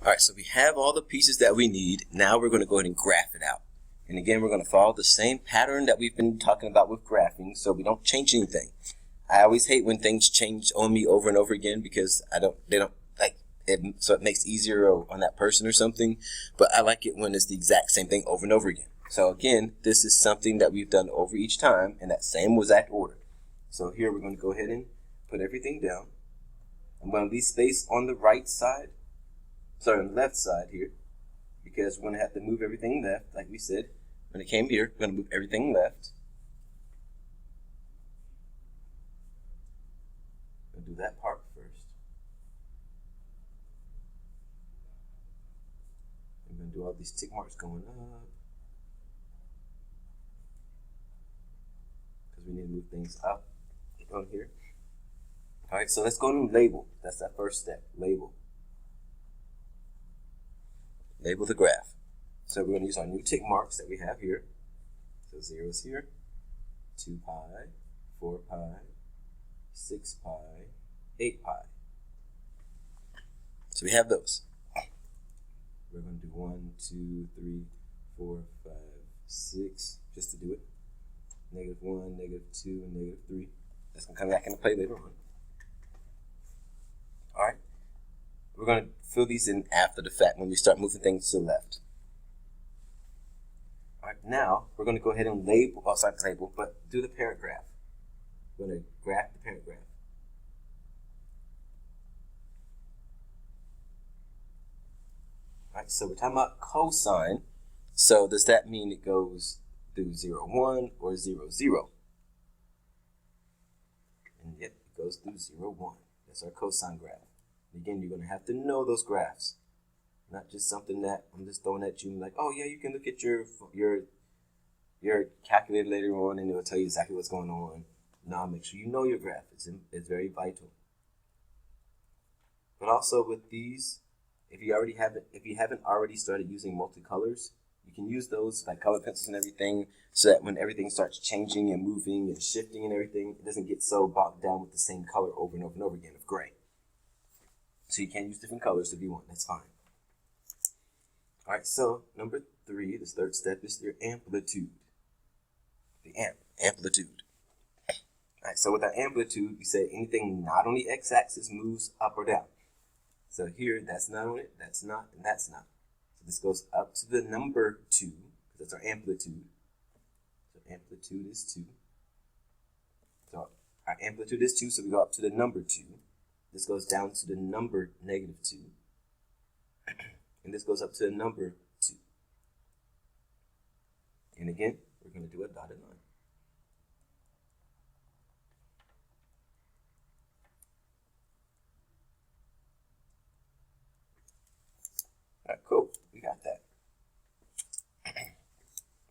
All right, so we have all the pieces that we need. Now we're going to go ahead and graph it out. And again, we're going to follow the same pattern that we've been talking about with graphing, so we don't change anything. I always hate when things change on me over and over again because they don't like it, so it makes it easier on that person or something. But I like it when it's the exact same thing over and over again. So again, this is something that we've done over each time in that same exact order. So here we're going to go ahead and put everything down. I'm going to leave space on the right side, sorry, on the left side here, because we're going to have to move everything left, like we said. When it came here, we're going to move everything left. We'll do that part first. I'm going to do all these tick marks going up, because we need to move things up on here. All right, so let's go to label. That's that first step, label. Label the graph. So we're going to use our new tick marks that we have here. So 0 is here, 2 pi, 4 pi, 6 pi, 8 pi. So we have those. We're going to do 1, 2, 3, 4, 5, 6, just to do it. -1, -2, and -3. That's going to come back into play later on. All right. We're going to fill these in after the fact when we start moving things to the left. All right, now we're going to go ahead and label, but do the parent graph. We're going to graph the parent graph. All right, so we're talking about cosine. So does that mean it goes through 0, 1 or 0, 0? And yep, it goes through 0, 1. That's our cosine graph. Again, you're going to have to know those graphs, not just something that I'm just throwing at you and like, oh yeah, you can look at your calculator later on and it will tell you exactly what's going on. Now make sure you know your graph. It's very vital. But also with these, if you haven't already started using multicolors, you can use those like color pencils and everything, so that when everything starts changing and moving and shifting and everything, it doesn't get so bogged down with the same color over and over and over again of gray. So you can use different colors if you want, that's fine. All right, so number 3, this third step is your amplitude. The amplitude. All right, so with our amplitude, we say anything not on the x-axis moves up or down. So here, that's not on it, that's not, and that's not. So this goes up to the number 2, because that's our amplitude. So amplitude is 2. So our amplitude is 2, so we go up to the number 2. This goes down to the number -2. And this goes up to the number 2. And again, we're going to do a dotted line. All right, cool. We got that.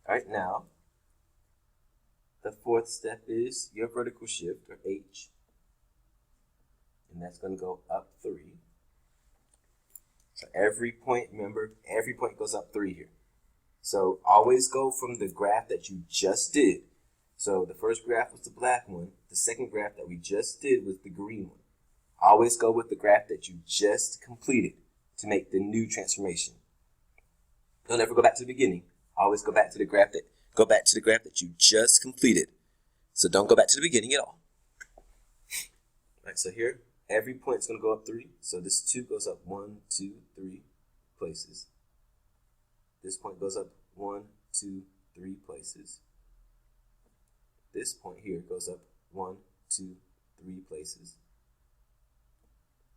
All right, now, the fourth step is your vertical shift, or H. And that's going to go up 3. So every point, remember, every point goes up 3 here. So always go from the graph that you just did. So the first graph was the black one. The second graph that we just did was the green one. Always go with the graph that you just completed to make the new transformation. Don't ever go back to the beginning. Always go back to the graph that you just completed. So don't go back to the beginning at all. All right, so here, every point is going to go up 3. So this 2 goes up 1, 2, 3 places. This point goes up 1, 2, 3 places. This point here goes up 1, 2, 3 places.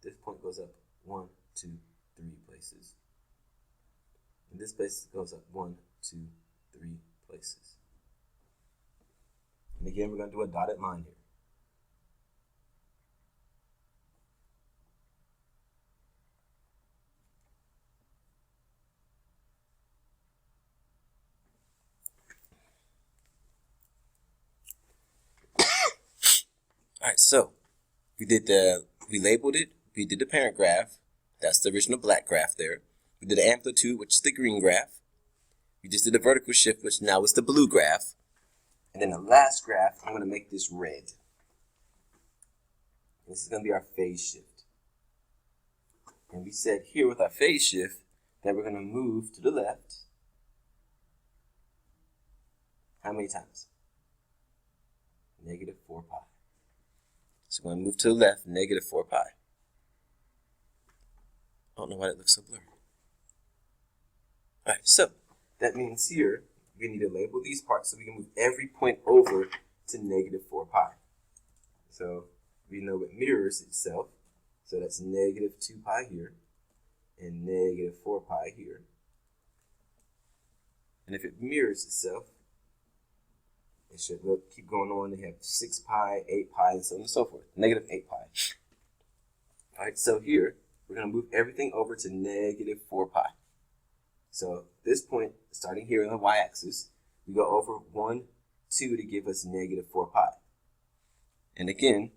This point goes up 1, 2, 3 places. And this place goes up 1, 2, 3 places. And again, we're going to do a dotted line here. All right, so we labeled it, we did the parent graph, that's the original black graph there. We did the amplitude, which is the green graph. We just did the vertical shift, which now is the blue graph. And then the last graph, I'm going to make this red. This is going to be our phase shift. And we said here with our phase shift that we're going to move to the left. How many times? Negative 4 pi. So we're going to move to the left, negative 4 pi. I don't know why it looks so blurry. Alright, so that means here we need to label these parts so we can move every point over to negative 4 pi. So we know it mirrors itself. So that's negative 2 pi here and negative 4 pi here. And if it mirrors itself, it should keep going on and have 6 pi, 8 pi, and so on and so forth. Negative 8 pi. All right, so here, we're going to move everything over to negative 4 pi. So this point, starting here on the y-axis, we go over 1, 2 to give us negative 4 pi. And again,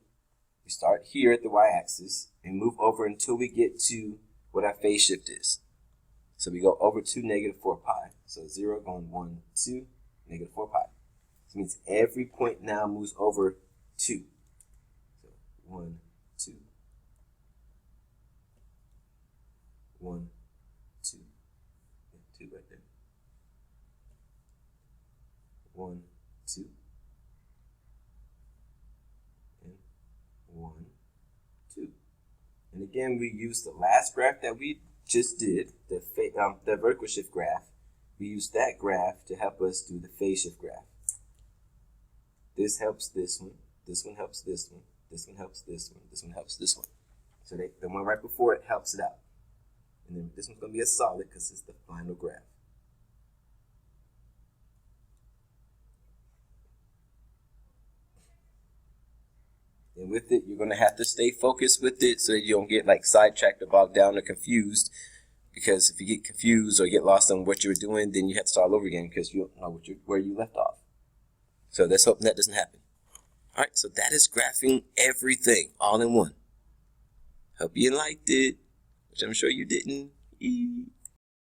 we start here at the y-axis and move over until we get to what our phase shift is. So we go over to negative 4 pi. So 0 going 1, 2, negative 4 pi. This means every point now moves over 2. So 1, 2. 1, 2. 2 right there. 1, 2. And 1, 2. And again, we use the last graph that we just did, the vertical shift graph. We use that graph to help us do the phase shift graph. This helps this one helps this one, this one helps this one, this one helps this one. So the one right before it helps it out. And then this one's going to be a solid because it's the final graph. And with it, you're going to have to stay focused with it so that you don't get like sidetracked or bogged down or confused. Because if you get confused or get lost on what you were doing, then you have to start all over again because you don't know where you left off. So let's hope that doesn't happen. All right, so that is graphing everything all in one. Hope you liked it, which I'm sure you didn't.